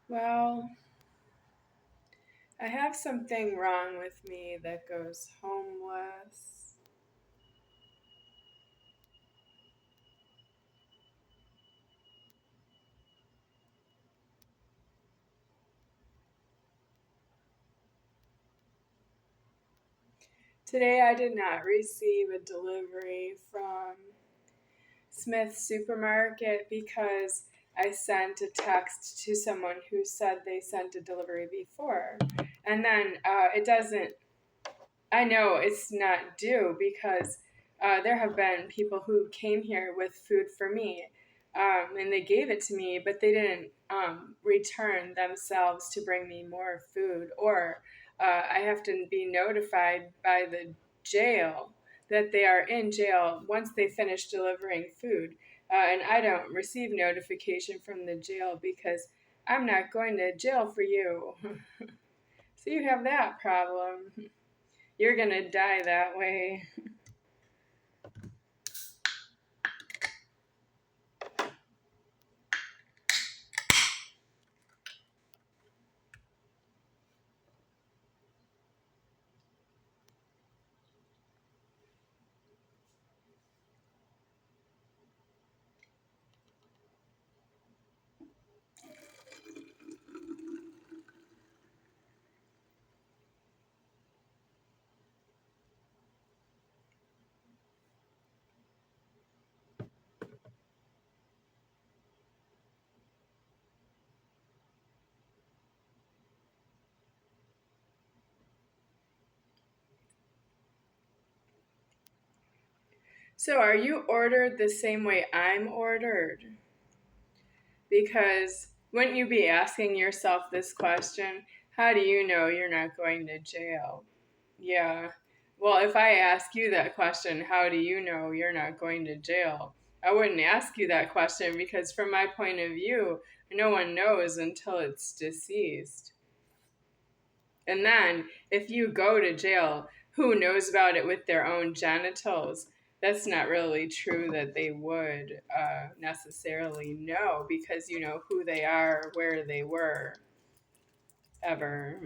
Well, I have something wrong with me that goes homeless. Today I did not receive a delivery from Smith Supermarket because I sent a text to someone who said they sent a delivery before. And then it doesn't, I know it's not due because there have been people who came here with food for me, and they gave it to me, but they didn't return themselves to bring me more food. Or I have to be notified by the jail that they are in jail once they finish delivering food. And I don't receive notification from the jail because I'm not going to jail for you. So you have that problem. You're gonna die that way. So, are you ordered the same way I'm ordered? Because wouldn't you be asking yourself this question? How do you know you're not going to jail? Yeah. Well, if I ask you that question, how do you know you're not going to jail? I wouldn't ask you that question because, from my point of view, no one knows until it's deceased. And then if you go to jail, who knows about it with their own genitals? That's not really true that they would necessarily know because you know who they are, where they were, ever.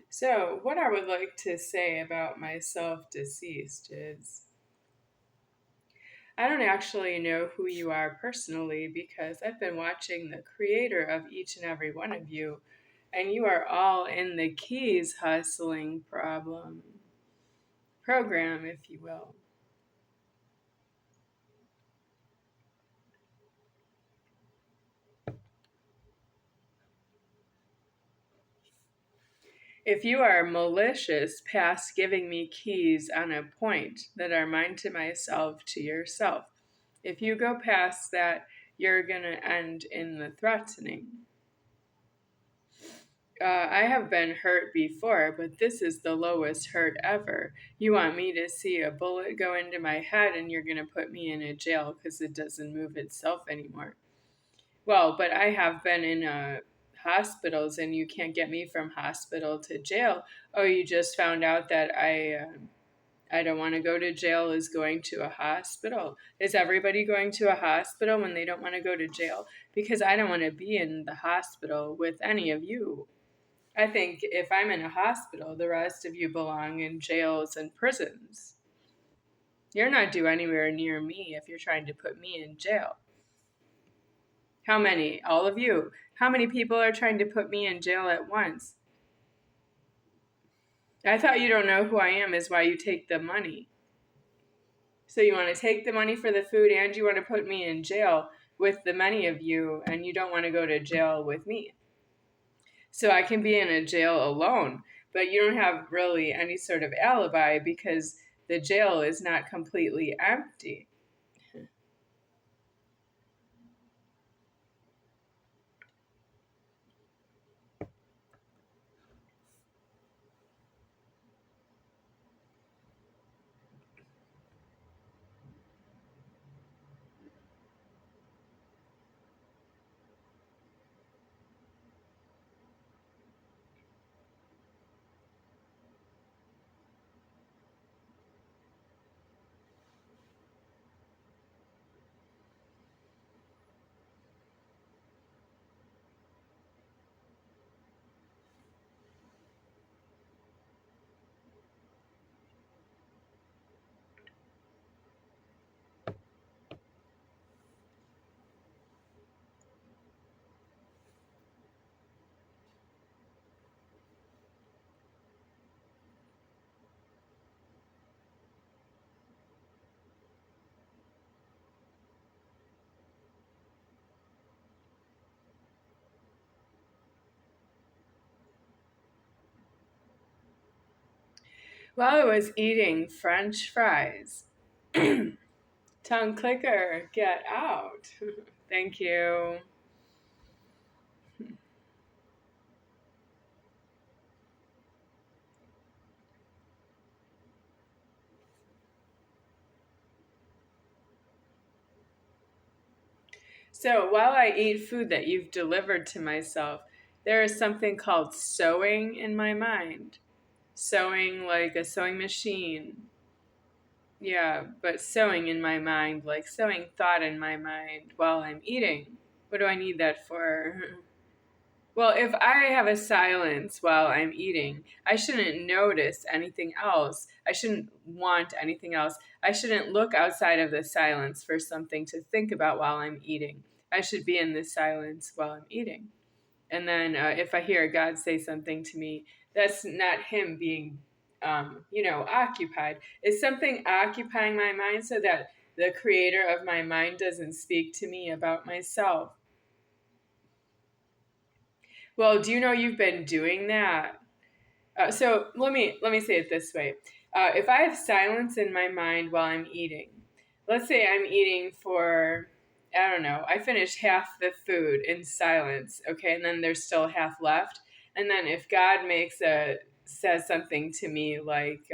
So, what I would like to say about myself deceased is I don't actually know who you are personally because I've been watching the creator of each and every one of you, and you are all in the keys hustling program, if you will. If you are malicious past giving me keys on a point that are mine to myself to yourself, if you go past that, you're going to end in the threatening. I have been hurt before, but this is the lowest hurt ever. You want me to see a bullet go into my head and you're going to put me in a jail because it doesn't move itself anymore. Well, but I have been in hospitals and you can't get me from hospital to jail. Oh, you just found out that I don't want to go to jail is going to a hospital. Is everybody going to a hospital when they don't want to go to jail? Because I don't want to be in the hospital with any of you. I think if I'm in a hospital, the rest of you belong in jails and prisons. You're not due anywhere near me if you're trying to put me in jail. How many? All of you. How many people are trying to put me in jail at once? I thought you don't know who I am is why you take the money. So you want to take the money for the food and you want to put me in jail with the many of you, and you don't want to go to jail with me. So I can be in a jail alone, but you don't have really any sort of alibi because the jail is not completely empty. While I was eating French fries, tongue clicker, get out. Thank you. So while I eat food that you've delivered to myself, there is something called sewing in my mind. Sewing like a sewing machine. Yeah, but sewing in my mind, like sewing thought in my mind while I'm eating. What do I need that for? Well, if I have a silence while I'm eating, I shouldn't notice anything else. I shouldn't want anything else. I shouldn't look outside of the silence for something to think about while I'm eating. I should be in the silence while I'm eating. And then if I hear God say something to me, that's not Him being, occupied. It's something occupying my mind so that the creator of my mind doesn't speak to me about myself. Well, do you know you've been doing that? So let me say it this way: if I have silence in my mind while I'm eating, let's say I'm eating for, I don't know, I finish half the food in silence, okay, and then there's still half left, and then if God says something to me like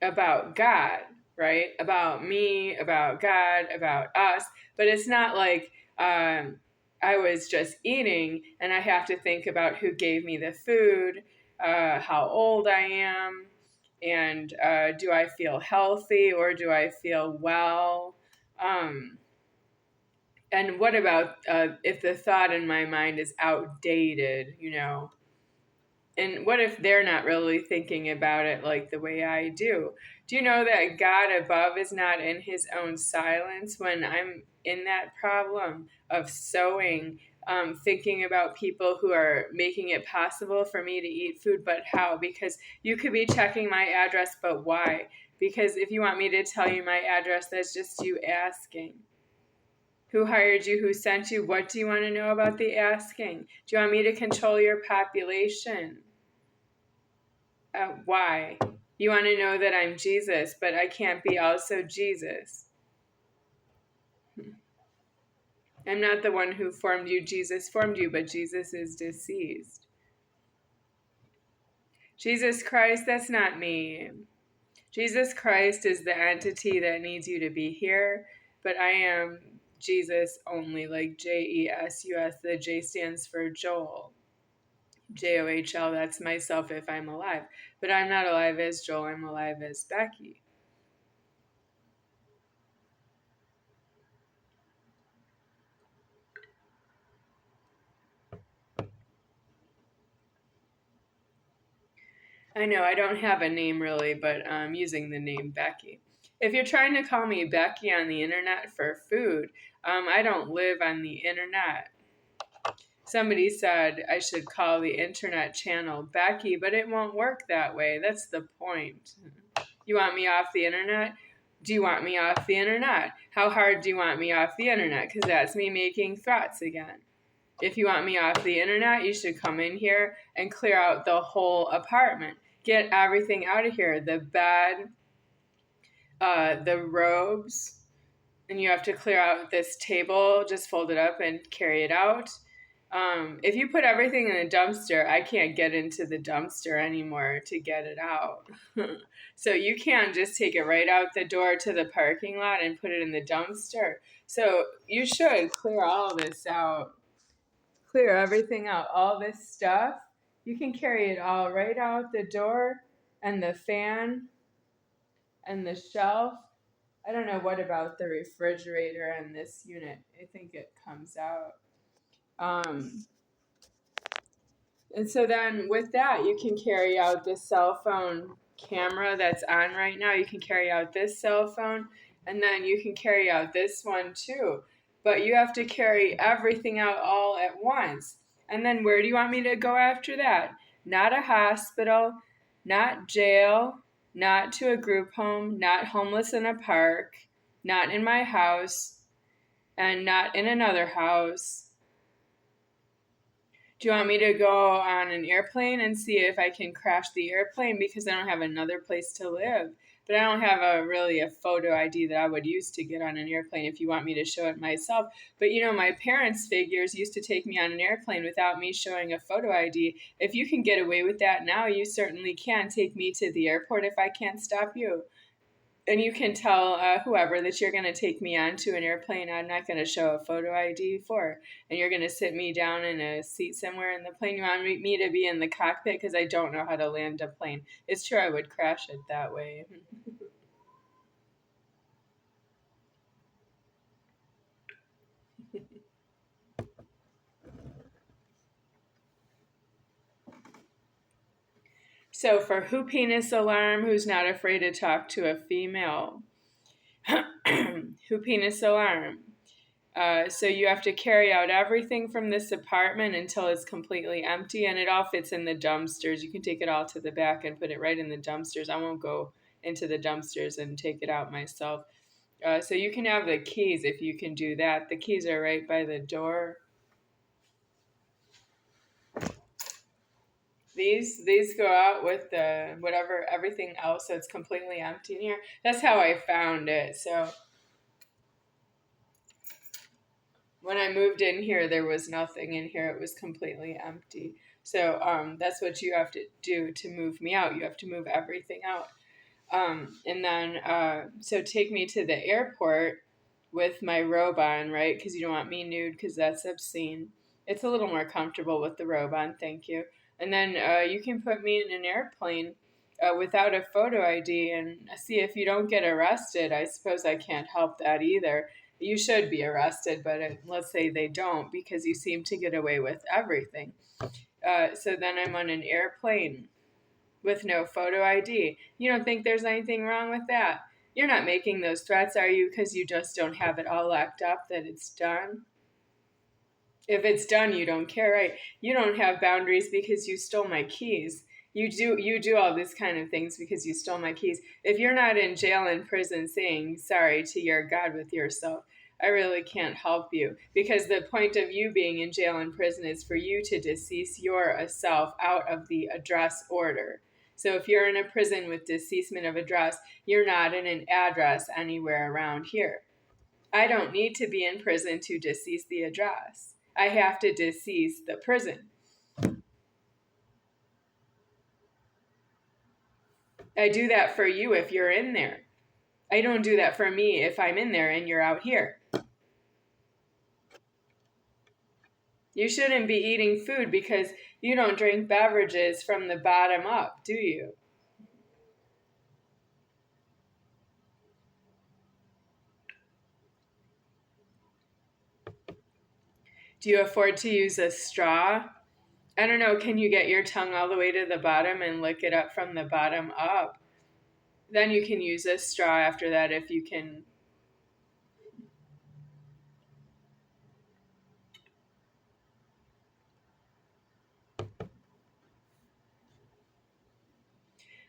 about God, right? About me, about God, about us. But it's not like I was just eating and I have to think about who gave me the food, how old I am, and do I feel healthy or do I feel well? Um, and what about if the thought in my mind is outdated, you know? And what if they're not really thinking about it like the way I do? Do you know that God above is not in his own silence when I'm in that problem of sowing, thinking about people who are making it possible for me to eat food, but how? Because you could be checking my address, but why? Because if you want me to tell you my address, that's just you asking. Who hired you? Who sent you? What do you want to know about the asking? Do you want me to control your population? Why? You want to know that I'm Jesus, but I can't be also Jesus. I'm not the one who formed you. Jesus formed you, but Jesus is deceased. Jesus Christ, that's not me. Jesus Christ is the entity that needs you to be here, but I am Jesus only, like JESUS. The J stands for Joel. JOHL, that's myself if I'm alive. But I'm not alive as Joel, I'm alive as Becky. I know I don't have a name really, but I'm using the name Becky. If you're trying to call me Becky on the internet for food, I don't live on the internet. Somebody said I should call the internet channel Becky, but it won't work that way. That's the point. You want me off the internet? Do you want me off the internet? How hard do you want me off the internet? Because that's me making threats again. If you want me off the internet, you should come in here and clear out the whole apartment. Get everything out of here. The bed, the robes, and you have to clear out this table, just fold it up and carry it out. If you put everything in a dumpster, I can't get into the dumpster anymore to get it out. So you can't just take it right out the door to the parking lot and put it in the dumpster. So you should clear all this out. Clear everything out, all this stuff. You can carry it all right out the door, and the fan and the shelf. I don't know what about the refrigerator and this unit. I think it comes out. And so then with that, you can carry out the cell phone camera that's on right now. You can carry out this cell phone, and then you can carry out this one too. But you have to carry everything out all at once. And then where do you want me to go after that? Not a hospital, not jail, not to a group home, not homeless in a park, not in my house, and not in another house. Do you want me to go on an airplane and see if I can crash the airplane because I don't have another place to live? But I don't have a photo ID that I would use to get on an airplane if you want me to show it myself. But my parents' figures used to take me on an airplane without me showing a photo ID. If you can get away with that now, you certainly can take me to the airport if I can't stop you. And you can tell whoever that you're going to take me onto an airplane I'm not going to show a photo ID for. And you're going to sit me down in a seat somewhere in the plane. You want me to be in the cockpit because I don't know how to land a plane. It's true I would crash it that way. So for who penis alarm, who's not afraid to talk to a female? Who penis alarm? So you have to carry out everything from this apartment until it's completely empty, and it all fits in the dumpsters. You can take it all to the back and put it right in the dumpsters. I won't go into the dumpsters and take it out myself. So you can have the keys if you can do that. The keys are right by the door. These go out with the whatever everything else that's completely empty in here. That's how I found it. So when I moved in here, there was nothing in here. It was completely empty. So that's what you have to do to move me out. You have to move everything out. And then, so take me to the airport with my robe on, right? Because you don't want me nude because that's obscene. It's a little more comfortable with the robe on, thank you. And then you can put me in an airplane without a photo ID and see if you don't get arrested. I suppose I can't help that either. You should be arrested, but let's say they don't because you seem to get away with everything. So then I'm on an airplane with no photo ID. You don't think there's anything wrong with that? You're not making those threats, are you? Because you just don't have it all locked up that it's done? If it's done, you don't care, right? You don't have boundaries because you stole my keys. You do all this kind of things because you stole my keys. If you're not in jail and prison saying sorry to your God with yourself, I really can't help you because the point of you being in jail and prison is for you to decease yourself out of the address order. So if you're in a prison with deceasement of address, you're not in an address anywhere around here. I don't need to be in prison to decease the address. I have to decease the prison. I do that for you if you're in there. I don't do that for me if I'm in there and you're out here. You shouldn't be eating food because you don't drink beverages from the bottom up, do you? Do you afford to use a straw? I don't know, can you get your tongue all the way to the bottom and lick it up from the bottom up? Then you can use a straw after that if you can.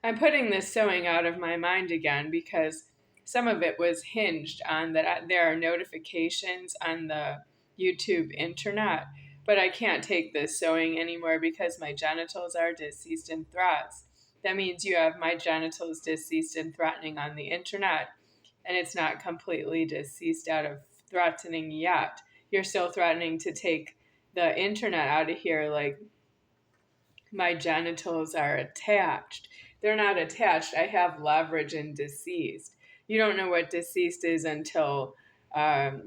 I'm putting this sewing out of my mind again because some of it was hinged on that there are notifications on the YouTube internet, but I can't take this sewing anymore because my genitals are deceased in threats. That means you have my genitals deceased and threatening on the internet, and it's not completely deceased out of threatening yet. You're still threatening to take the internet out of here, like my genitals are attached. They're not attached. I have leverage in deceased. You don't know what deceased is until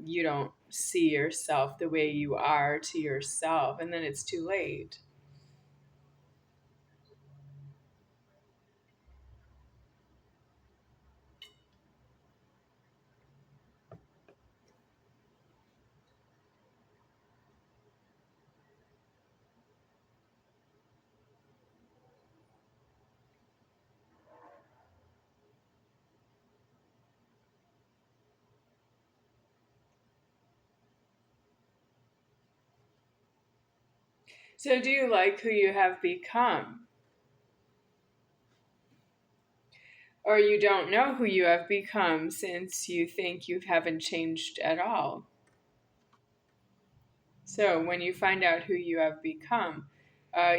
you don't see yourself the way you are to yourself, and then it's too late. So, do you like who you have become? Or you don't know who you have become since you think you haven't changed at all? So, when you find out who you have become,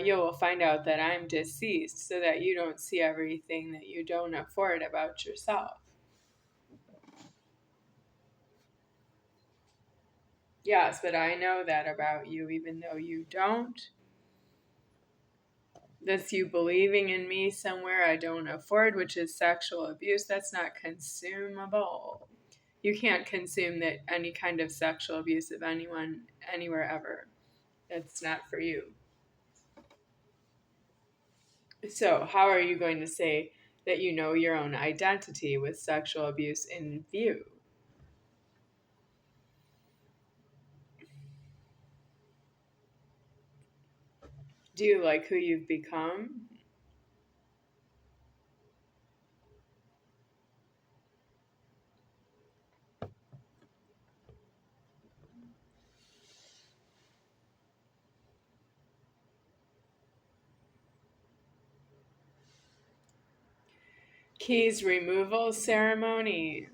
you will find out that I'm deceased so that you don't see everything that you don't afford about yourself. Yes, but I know that about you, even though you don't. That's you believing in me somewhere I don't afford, which is sexual abuse. That's not consumable. You can't consume that any kind of sexual abuse of anyone anywhere ever. It's not for you. So, how are you going to say that you know your own identity with sexual abuse in view? Do you like who you've become? Keys removal ceremony.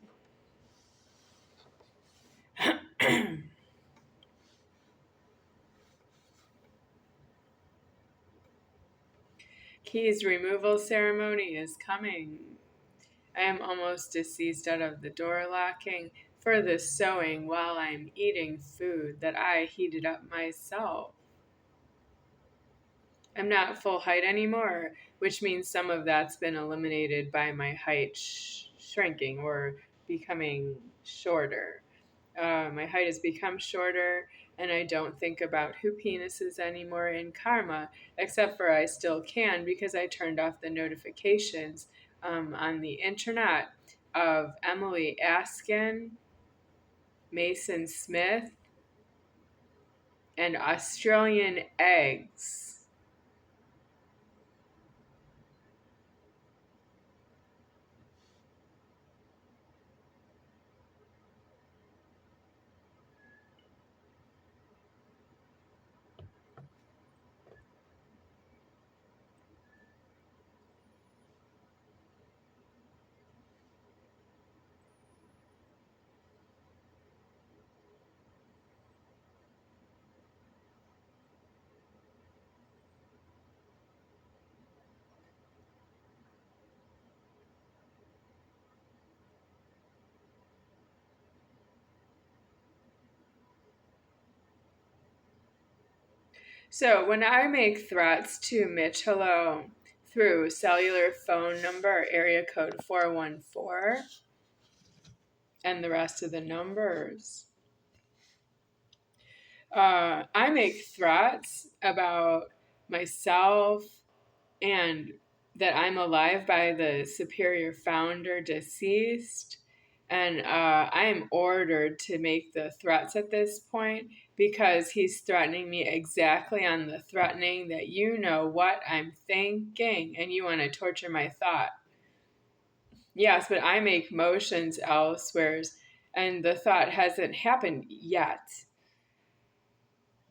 Keys removal ceremony is coming. I am almost deceased out of the door locking for the sewing while I'm eating food that I heated up myself. I'm not full height anymore, which means some of that's been eliminated by my height shrinking or becoming shorter. My height has become shorter, and I don't think about who penises anymore in karma, except for I still can because I turned off the notifications on the internet of Emily Askin, Mason Smith, and Australian eggs. So when I make threats to Mitch Hello through cellular phone number area code 414 and the rest of the numbers, I make threats about myself and that I'm alive by the superior founder deceased. And I am ordered to make the threats at this point because he's threatening me exactly on the threatening that you know what I'm thinking and you want to torture my thought. Yes, but I make motions elsewhere and the thought hasn't happened yet.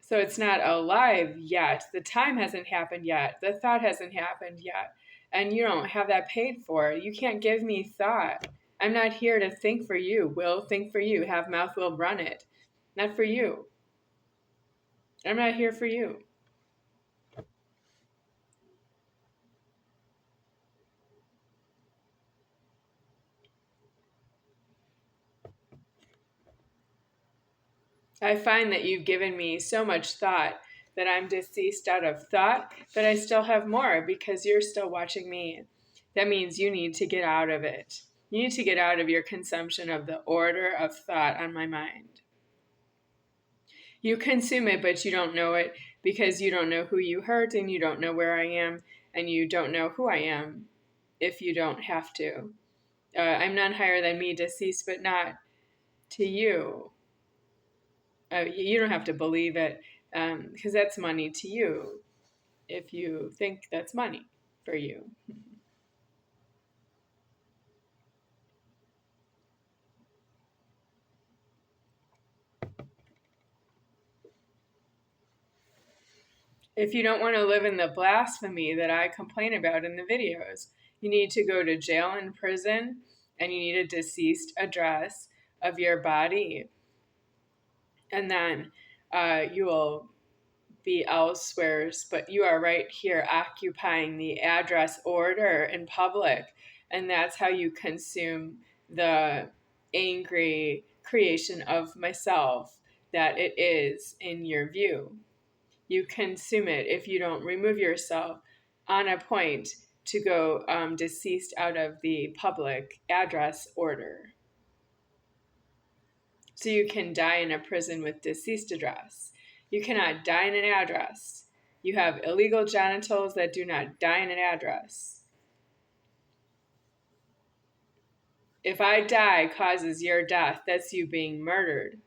So it's not alive yet. The time hasn't happened yet. The thought hasn't happened yet. And you don't have that paid for. You can't give me thought. I'm not here to think for you. Will think for you. Have mouth will run it. Not for you. I'm not here for you. I find that you've given me so much thought that I'm deceased out of thought, but I still have more because you're still watching me. That means you need to get out of it. You need to get out of your consumption of the order of thought on my mind. You consume it, but you don't know it because you don't know who you hurt and you don't know where I am and you don't know who I am if you don't have to. I'm none higher than me, deceased, but not to you. You don't have to believe it because that's money to you if you think that's money for you. If you don't want to live in the blasphemy that I complain about in the videos, you need to go to jail and prison and you need a deceased address of your body. And then you will be elsewhere, but you are right here occupying the address order in public. And that's how you consume the angry creation of myself that it is in your view. You consume it if you don't remove yourself on a point to go deceased out of the public address order. So you can die in a prison with deceased address. You cannot die in an address. You have illegal genitals that do not die in an address. If I die causes your death, that's you being murdered.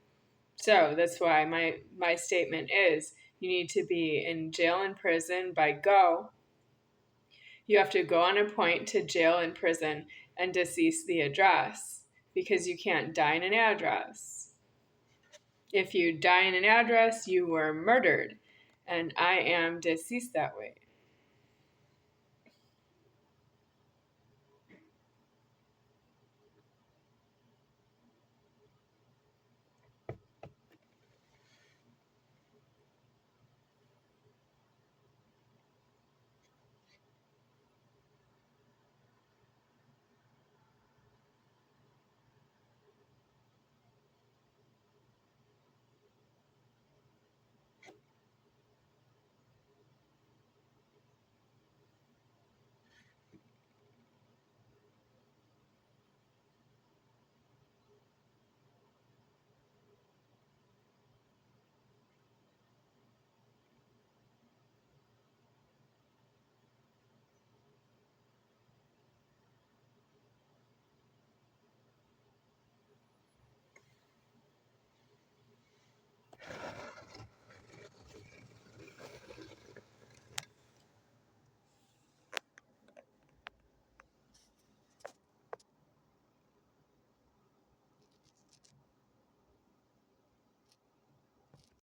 So that's why my statement is you need to be in jail and prison by go. You have to go on a point to jail and prison and decease the address because you can't die in an address. If you die in an address, you were murdered, and I am deceased that way.